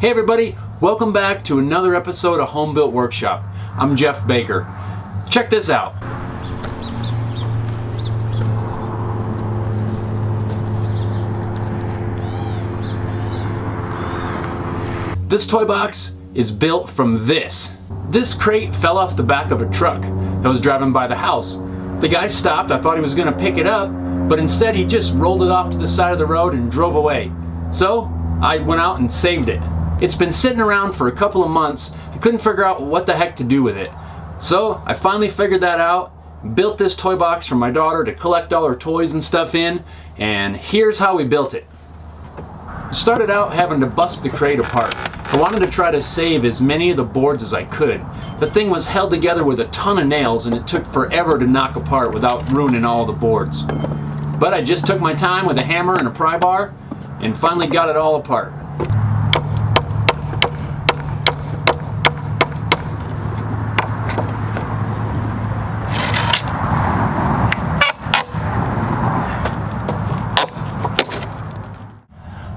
Hey everybody, welcome back to another episode of Home Built Workshop. I'm Jeff Baker. Check this out. This toy box is built from this. This crate fell off the back of a truck that was driving by the house. The guy stopped. I thought he was going to pick it up, but instead he just rolled it off to the side of the road and drove away. So I went out and saved it. It's been sitting around for a couple of months. I couldn't figure out what the heck to do with it. So I finally figured that out, built this toy box for my daughter to collect all her toys and stuff in, and here's how we built it. I started out having to bust the crate apart. I wanted to try to save as many of the boards as I could. The thing was held together with a ton of nails and it took forever to knock apart without ruining all the boards. But I just took my time with a hammer and a pry bar and finally got it all apart.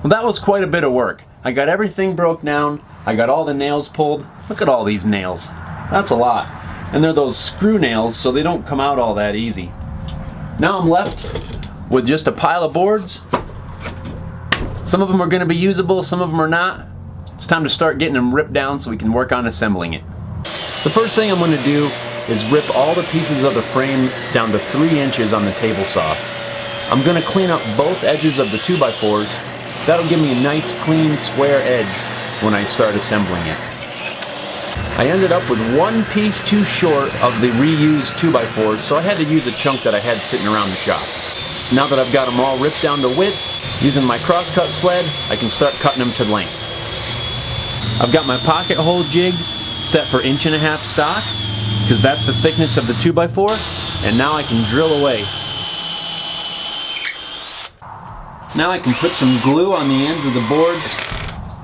Well, that was quite a bit of work. I got everything broke down, I got all the nails pulled. Look at all these nails. That's a lot. And they're those screw nails, so they don't come out all that easy. Now I'm left with just a pile of boards. Some of them are going to be usable, some of them are not. It's time to start getting them ripped down so we can work on assembling it. The first thing I'm going to do is rip all the pieces of the frame down to 3 inches on the table saw. I'm going to clean up both edges of the 2x4s. That'll give me a nice clean square edge when I start assembling it. I ended up with one piece too short of the reused 2x4s, so I had to use a chunk that I had sitting around the shop. Now that I've got them all ripped down to width, using my crosscut sled, I can start cutting them to length. I've got my pocket hole jig set for 1.5 inch stock, because that's the thickness of the 2x4, and now I can drill away. Now I can put some glue on the ends of the boards,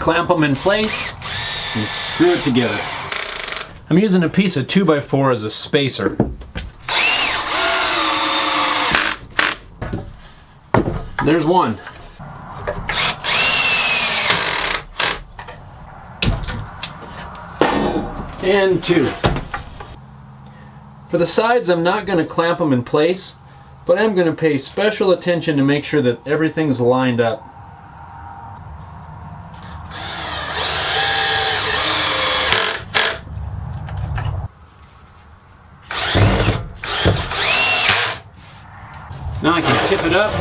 clamp them in place, and screw it together. I'm using a piece of 2x4 as a spacer. There's one. And 2. For the sides, I'm not going to clamp them in place, but I'm going to pay special attention to make sure that everything's lined up. Now I can tip it up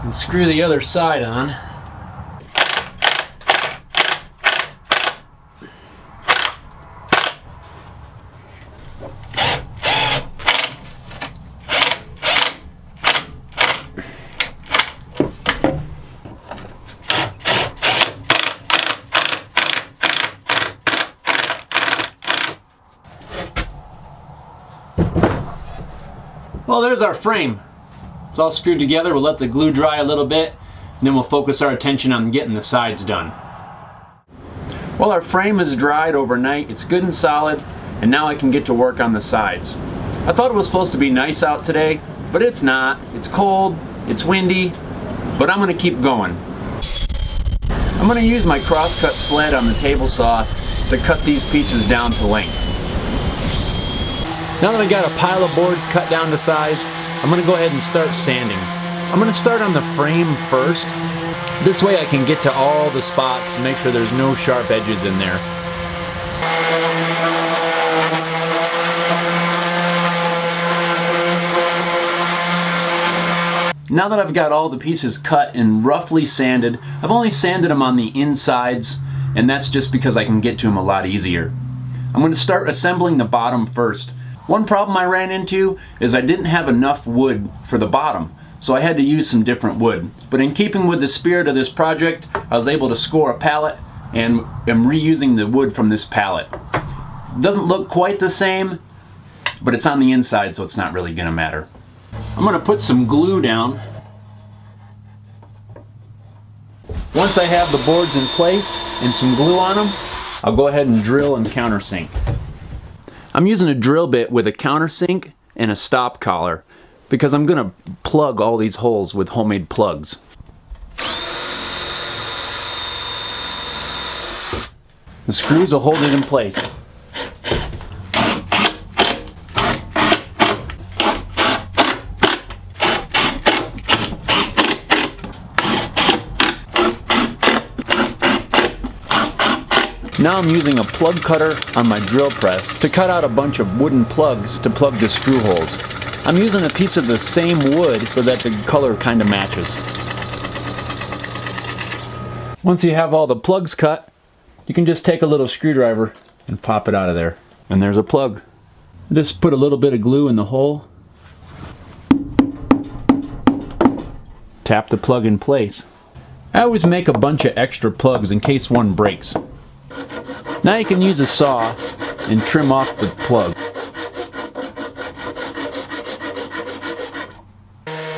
and screw the other side on. Well, there's our frame. It's all screwed together. We'll let the glue dry a little bit, and then we'll focus our attention on getting the sides done. Well, our frame is dried overnight. It's good and solid, and now I can get to work on the sides. I thought it was supposed to be nice out today, but it's not. It's cold, it's windy, but I'm going to keep going. I'm going to use my crosscut sled on the table saw to cut these pieces down to length. Now that I got a pile of boards cut down to size, I'm going to go ahead and start sanding. I'm going to start on the frame first. This way I can get to all the spots and make sure there's no sharp edges in there. Now that I've got all the pieces cut and roughly sanded, I've only sanded them on the insides, and that's just because I can get to them a lot easier. I'm going to start assembling the bottom first. One problem I ran into is I didn't have enough wood for the bottom, so I had to use some different wood. But in keeping with the spirit of this project, I was able to score a pallet and am reusing the wood from this pallet. It doesn't look quite the same, but it's on the inside, so it's not really going to matter. I'm going to put some glue down. Once I have the boards in place and some glue on them, I'll go ahead and drill and countersink. I'm using a drill bit with a countersink and a stop collar because I'm going to plug all these holes with homemade plugs. The screws will hold it in place. Now I'm using a plug cutter on my drill press to cut out a bunch of wooden plugs to plug the screw holes. I'm using a piece of the same wood so that the color kind of matches. Once you have all the plugs cut, you can just take a little screwdriver and pop it out of there. And there's a plug. Just put a little bit of glue in the hole. Tap the plug in place. I always make a bunch of extra plugs in case one breaks. Now you can use a saw and trim off the plug.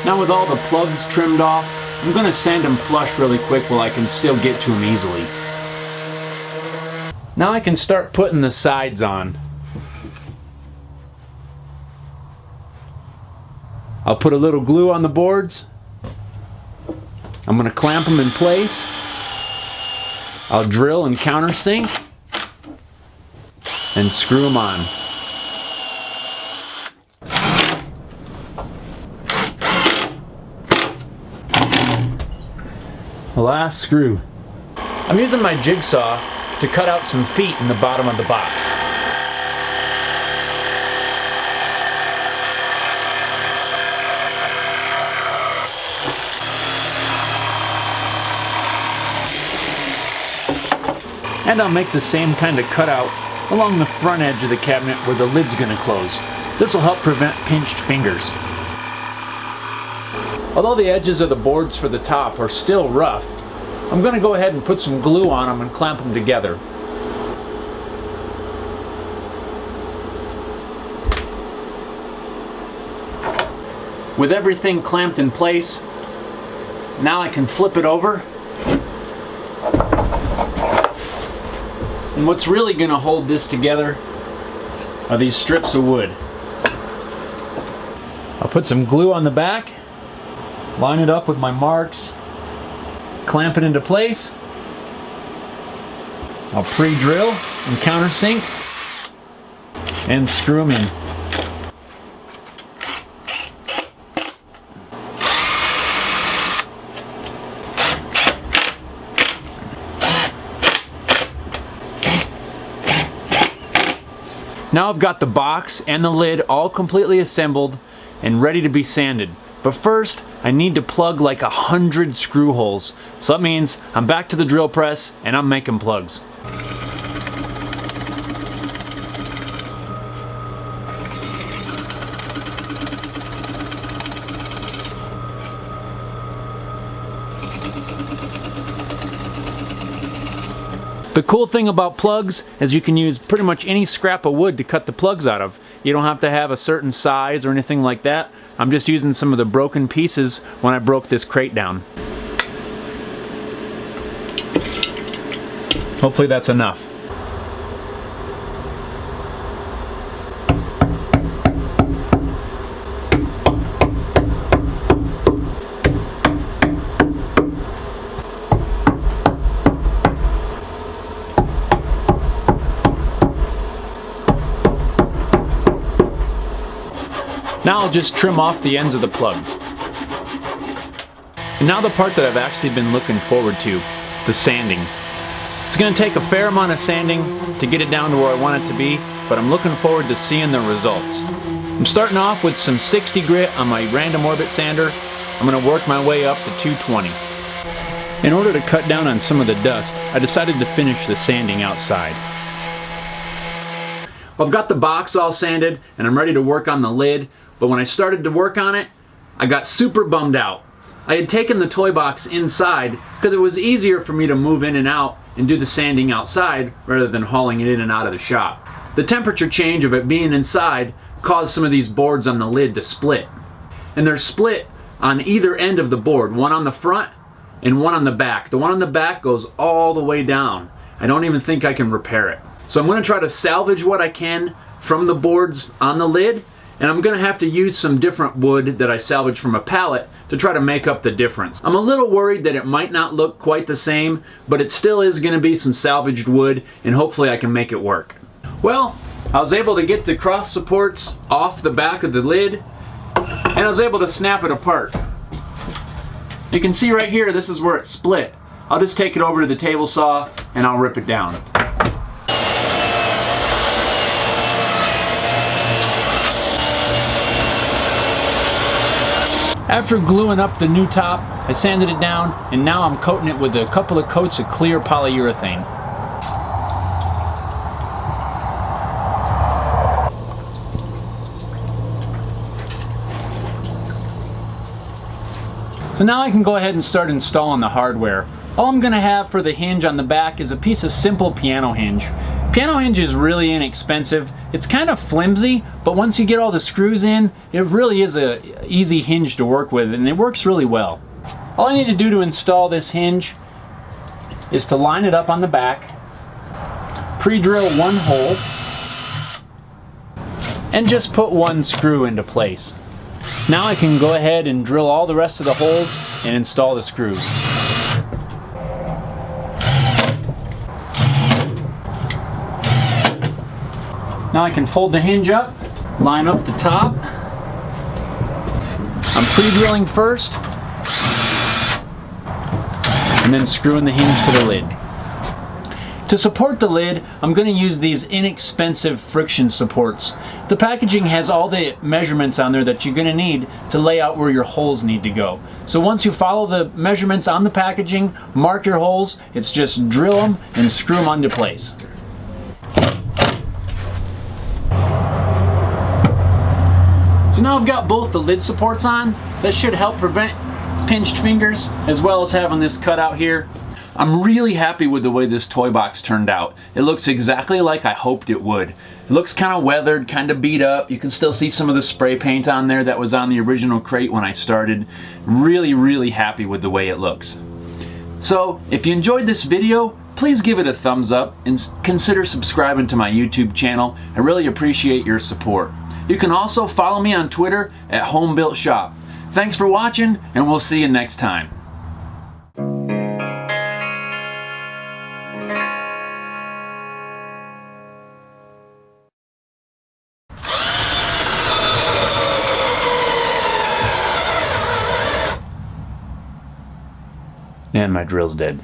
Now with all the plugs trimmed off, I'm going to sand them flush really quick while I can still get to them easily. Now I can start putting the sides on. I'll put a little glue on the boards. I'm going to clamp them in place. I'll drill and countersink and screw them on. The last screw. I'm using my jigsaw to cut out some feet in the bottom of the box. And I'll make the same kind of cutout along the front edge of the cabinet where the lid's going to close. This will help prevent pinched fingers. Although the edges of the boards for the top are still rough, I'm going to go ahead and put some glue on them and clamp them together. With everything clamped in place, now I can flip it over. And what's really going to hold this together are these strips of wood. I'll put some glue on the back, line it up with my marks, clamp it into place. I'll pre-drill and countersink and screw them in. Now I've got the box and the lid all completely assembled and ready to be sanded. But first, I need to plug like 100 screw holes. So that means I'm back to the drill press and I'm making plugs. The cool thing about plugs is you can use pretty much any scrap of wood to cut the plugs out of. You don't have to have a certain size or anything like that. I'm just using some of the broken pieces when I broke this crate down. Hopefully that's enough. Now I'll just trim off the ends of the plugs. And now the part that I've actually been looking forward to, the sanding. It's going to take a fair amount of sanding to get it down to where I want it to be, but I'm looking forward to seeing the results. I'm starting off with some 60 grit on my random orbit sander. I'm going to work my way up to 220. In order to cut down on some of the dust, I decided to finish the sanding outside. Well, I've got the box all sanded and I'm ready to work on the lid. But when I started to work on it, I got super bummed out. I had taken the Toybox inside because it was easier for me to move in and out and do the sanding outside rather than hauling it in and out of the shop. The temperature change of it being inside caused some of these boards on the lid to split. And they're split on either end of the board, one on the front and one on the back. The one on the back goes all the way down. I don't even think I can repair it. So I'm going to try to salvage what I can from the boards on the lid, and I'm gonna have to use some different wood that I salvaged from a pallet to try to make up the difference. I'm a little worried that it might not look quite the same, but it still is gonna be some salvaged wood, and hopefully I can make it work. Well, I was able to get the cross supports off the back of the lid, and I was able to snap it apart. You can see right here, this is where it split. I'll just take it over to the table saw and I'll rip it down. After gluing up the new top, I sanded it down, and now I'm coating it with a couple of coats of clear polyurethane. So now I can go ahead and start installing the hardware. All I'm going to have for the hinge on the back is a piece of simple piano hinge. Piano hinge is really inexpensive. It's kind of flimsy, but once you get all the screws in, it really is an easy hinge to work with, and it works really well. All I need to do to install this hinge is to line it up on the back, pre-drill one hole, and just put one screw into place. Now I can go ahead and drill all the rest of the holes and install the screws. Now I can fold the hinge up, line up the top. I'm pre-drilling first, and then screwing the hinge to the lid. To support the lid, I'm going to use these inexpensive friction supports. The packaging has all the measurements on there that you're going to need to lay out where your holes need to go. So once you follow the measurements on the packaging, mark your holes, it's just drill them and screw them into place. So now I've got both the lid supports on. That should help prevent pinched fingers, as well as having this cut out here. I'm really happy with the way this toy box turned out. It looks exactly like I hoped it would. It looks kind of weathered, kind of beat up. You can still see some of the spray paint on there that was on the original crate when I started. Really, really happy with the way it looks. So if you enjoyed this video, please give it a thumbs up and consider subscribing to my YouTube channel. I really appreciate your support. You can also follow me on Twitter at HomeBuiltShop. Thanks for watching, and we'll see you next time. And my drill's dead.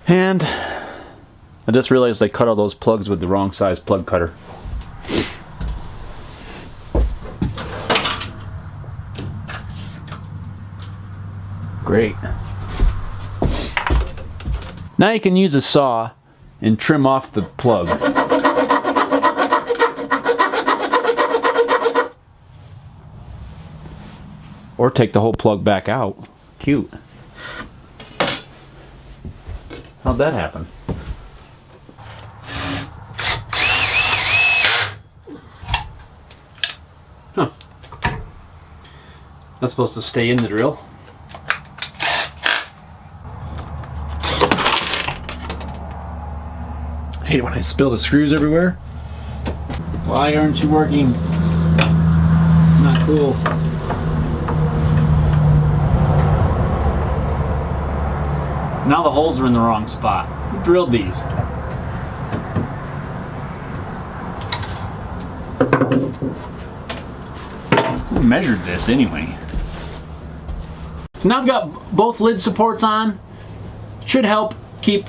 And I just realized I cut all those plugs with the wrong size plug cutter. Great. Now you can use a saw and trim off the plug. Or take the whole plug back out. Cute. How'd that happen? Huh. That's supposed to stay in the drill. I hate it when I spill the screws everywhere. Why aren't you working? It's not cool. Now the holes are in the wrong spot. Who drilled these? Who measured this anyway? So now I've got both lid supports on. Should help keep